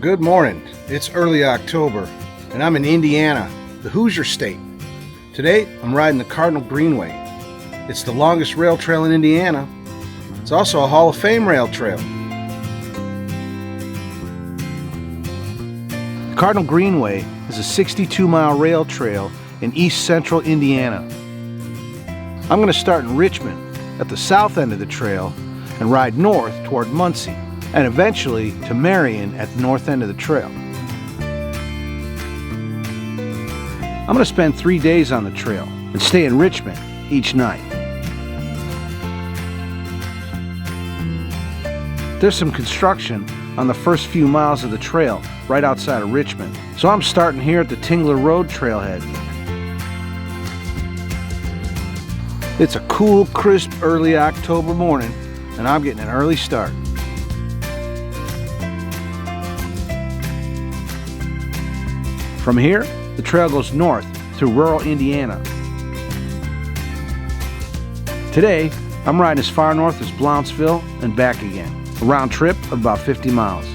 Good morning. It's early October, and I'm in Indiana, the Hoosier State. Today, I'm riding the Cardinal Greenway. It's the longest rail trail in Indiana. It's also a Hall of Fame rail trail. The Cardinal Greenway is a 62-mile rail trail in east central Indiana. I'm going to start in Richmond at the south end of the trail and ride north toward Muncie, and eventually to Marion at the north end of the trail. I'm going to spend 3 days on the trail and stay in Richmond each night. There's some construction on the first few miles of the trail right outside of Richmond, so I'm starting here at the Tingler Road trailhead. It's a cool, crisp, early October morning, and I'm getting an early start. From here, the trail goes north through rural Indiana. Today, I'm riding as far north as Blountsville and back again, a round trip of about 50 miles.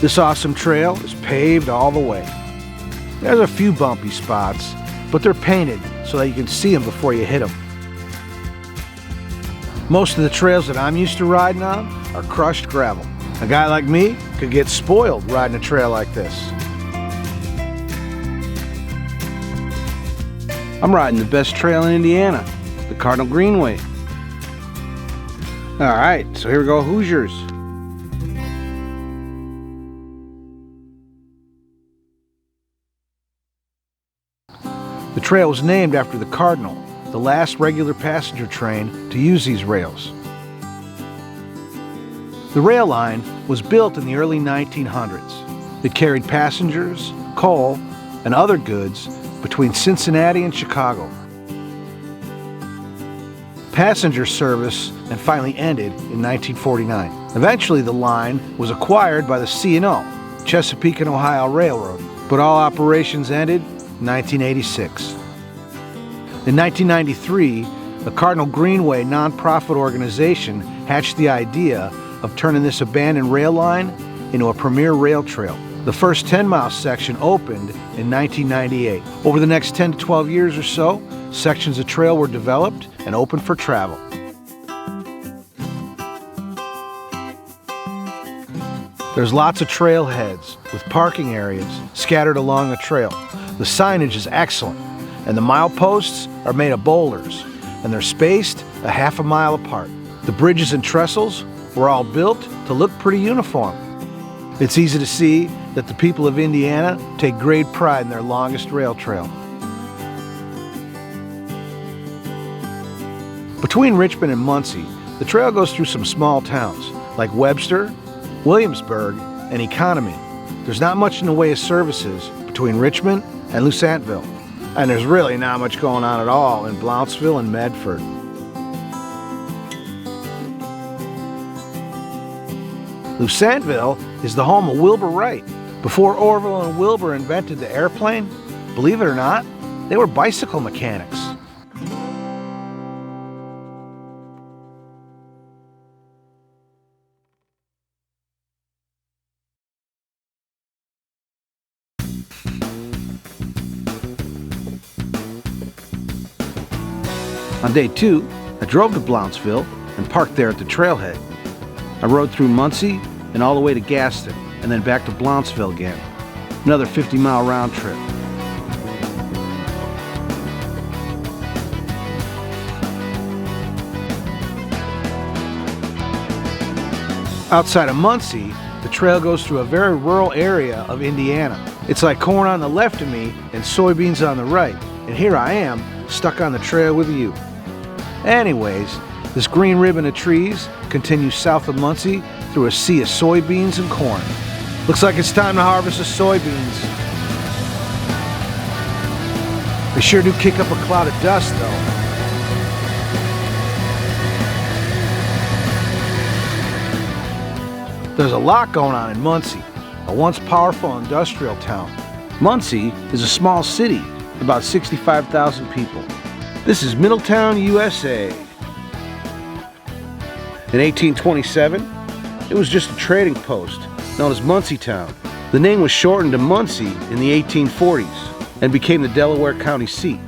This awesome trail is paved all the way. There's a few bumpy spots, but they're painted so that you can see them before you hit them. Most of the trails that I'm used to riding on are crushed gravel. A guy like me could get spoiled riding a trail like this. I'm riding the best trail in Indiana, the Cardinal Greenway. All right, so here we go, Hoosiers. The trail was named after the Cardinal, the last regular passenger train to use these rails. The rail line was built in the early 1900s. It carried passengers, coal, and other goods between Cincinnati and Chicago. Passenger service and finally ended in 1949. Eventually the line was acquired by the C&O, Chesapeake and Ohio Railroad, but all operations ended in 1986. In 1993, the Cardinal Greenway nonprofit organization hatched the idea of turning this abandoned rail line into a premier rail trail. The first 10-mile section opened in 1998. Over the next 10 to 12 years or so, sections of trail were developed and opened for travel. There's lots of trailheads with parking areas scattered along the trail. The signage is excellent, and the mileposts are made of boulders, and they're spaced a half a mile apart. The bridges and trestles were all built to look pretty uniform. It's easy to see that the people of Indiana take great pride in their longest rail trail. Between Richmond and Muncie, the trail goes through some small towns like Webster, Williamsburg, and Economy. There's not much in the way of services between Richmond and Louissantville. And there's really not much going on at all in Blountsville and Medford. Louissantville is the home of Wilbur Wright. Before Orville and Wilbur invented the airplane, believe it or not, they were bicycle mechanics. On day 2, I drove to Blountsville and parked there at the trailhead. I rode through Muncie and all the way to Gaston, and then back to Blountsville again. Another 50-mile round trip. Outside of Muncie, the trail goes through a very rural area of Indiana. It's like corn on the left of me and soybeans on the right, and here I am, stuck on the trail with you. Anyways, this green ribbon of trees continues south of Muncie through a sea of soybeans and corn. Looks like it's time to harvest the soybeans. They sure do kick up a cloud of dust, though. There's a lot going on in Muncie, a once powerful industrial town. Muncie is a small city about 65,000 people. This is Middletown, USA. In 1827, it was just a trading post known as Muncie Town. The name was shortened to Muncie in the 1840s and became the Delaware County seat.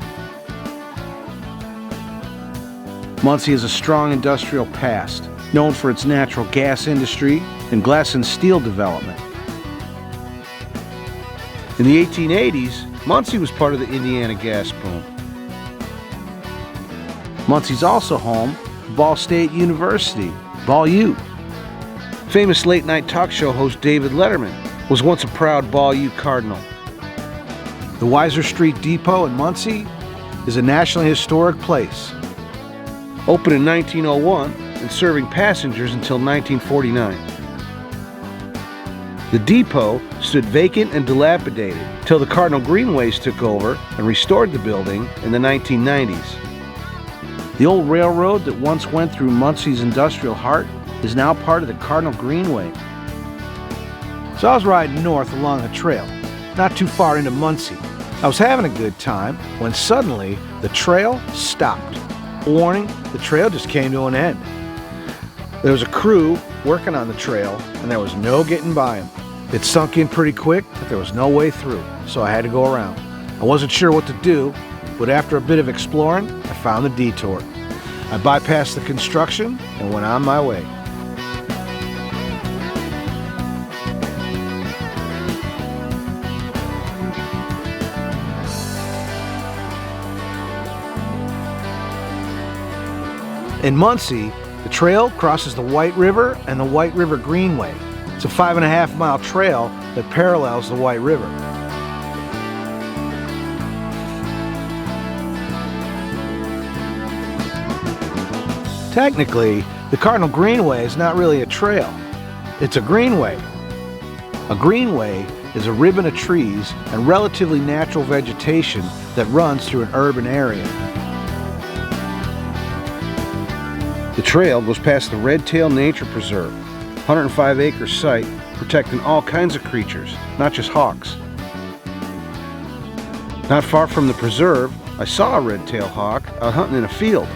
Muncie has a strong industrial past, known for its natural gas industry and glass and steel development. In the 1880s, Muncie was part of the Indiana gas boom. Muncie's also home to Ball State University, Ball U. Famous late-night talk show host David Letterman was once a proud Ball U Cardinal. The Weiser Street Depot in Muncie is a nationally historic place. Opened in 1901 and serving passengers until 1949. The depot stood vacant and dilapidated until the Cardinal Greenways took over and restored the building in the 1990s. The old railroad that once went through Muncie's industrial heart is now part of the Cardinal Greenway. So I was riding north along the trail, not too far into Muncie. I was having a good time when suddenly the trail stopped. Warning, the trail just came to an end. There was a crew working on the trail and there was no getting by them. It sunk in pretty quick that there was no way through, so I had to go around. I wasn't sure what to do, but after a bit of exploring, I found the detour. I bypassed the construction and went on my way. In Muncie, the trail crosses the White River and the White River Greenway. It's a 5.5 mile trail that parallels the White River. Technically, the Cardinal Greenway is not really a trail. It's a greenway. A greenway is a ribbon of trees and relatively natural vegetation that runs through an urban area. The trail goes past the Red Tail Nature Preserve, 105-acre site protecting all kinds of creatures, not just hawks. Not far from the preserve, I saw a red-tailed hawk out hunting in a field.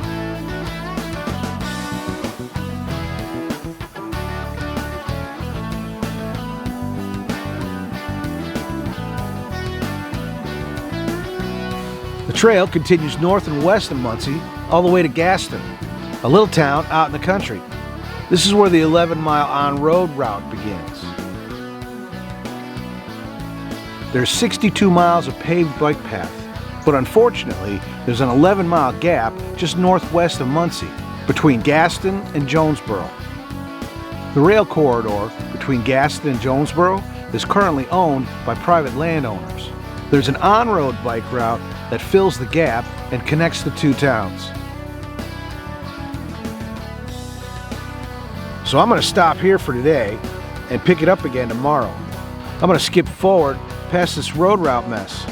The trail continues north and west of Muncie all the way to Gaston, a little town out in the country. This is where the 11-mile on-road route begins. There's 62 miles of paved bike path, but unfortunately, there's an 11-mile gap just northwest of Muncie, between Gaston and Jonesboro. The rail corridor between Gaston and Jonesboro is currently owned by private landowners. There's an on-road bike route that fills the gap and connects the two towns. So I'm going to stop here for today and pick it up again tomorrow. I'm going to skip forward past this road route mess.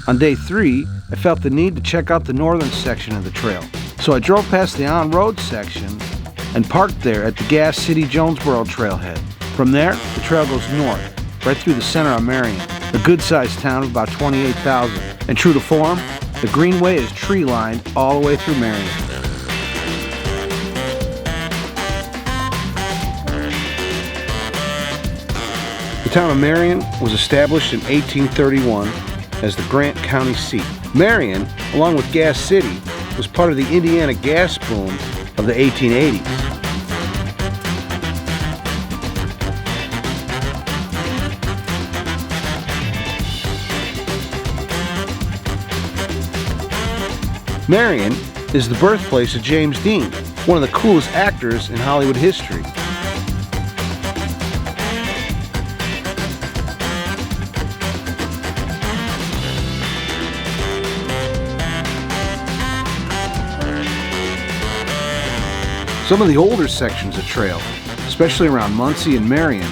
On day 3, I felt the need to check out the northern section of the trail. So I drove past the on-road section and parked there at the Gas City Jonesboro trailhead. From there, the trail goes north, right through the center of Marion, a good-sized town of about 28,000. And true to form, the Greenway is tree-lined all the way through Marion. The town of Marion was established in 1831 as the Grant County seat. Marion, along with Gas City, was part of the Indiana gas boom of the 1880s. Marion is the birthplace of James Dean, one of the coolest actors in Hollywood history. Some of the older sections of trail, especially around Muncie and Marion,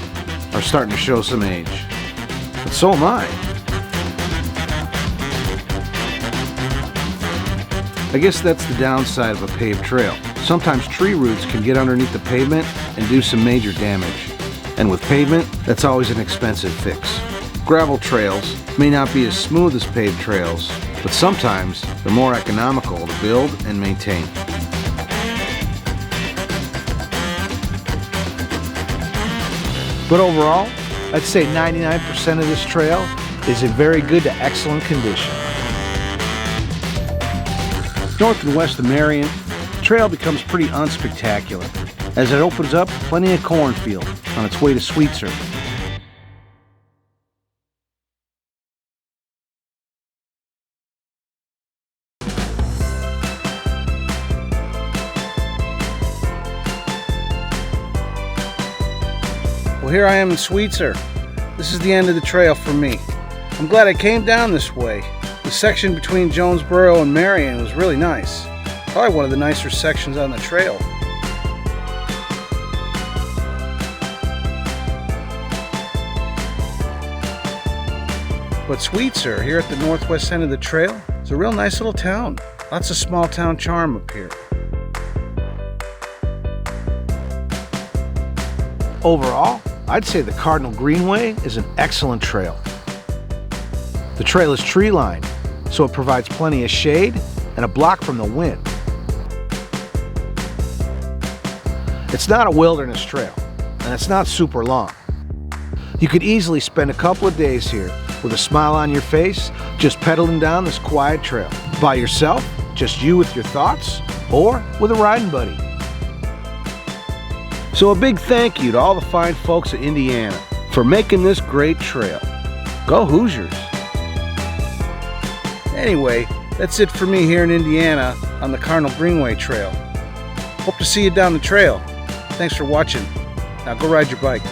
are starting to show some age. But so am I. I guess that's the downside of a paved trail. Sometimes tree roots can get underneath the pavement and do some major damage. And with pavement, that's always an expensive fix. Gravel trails may not be as smooth as paved trails, but sometimes they're more economical to build and maintain. But overall, I'd say 99% of this trail is in very good to excellent condition. North and west of Marion, the trail becomes pretty unspectacular as it opens up plenty of cornfield on its way to Sweetser. Well, here I am in Sweetser. This is the end of the trail for me. I'm glad I came down this way. The section between Jonesboro and Marion was really nice. Probably one of the nicer sections on the trail. But Sweetser, here at the northwest end of the trail, is a real nice little town. Lots of small town charm up here. Overall, I'd say the Cardinal Greenway is an excellent trail. The trail is tree-lined, so it provides plenty of shade and a block from the wind. It's not a wilderness trail, and it's not super long. You could easily spend a couple of days here with a smile on your face, just pedaling down this quiet trail. By yourself, just you with your thoughts, or with a riding buddy. So a big thank you to all the fine folks at Indiana for making this great trail. Go Hoosiers! Anyway, that's it for me here in Indiana on the Cardinal Greenway Trail. Hope to see you down the trail. Thanks for watching. Now go ride your bike.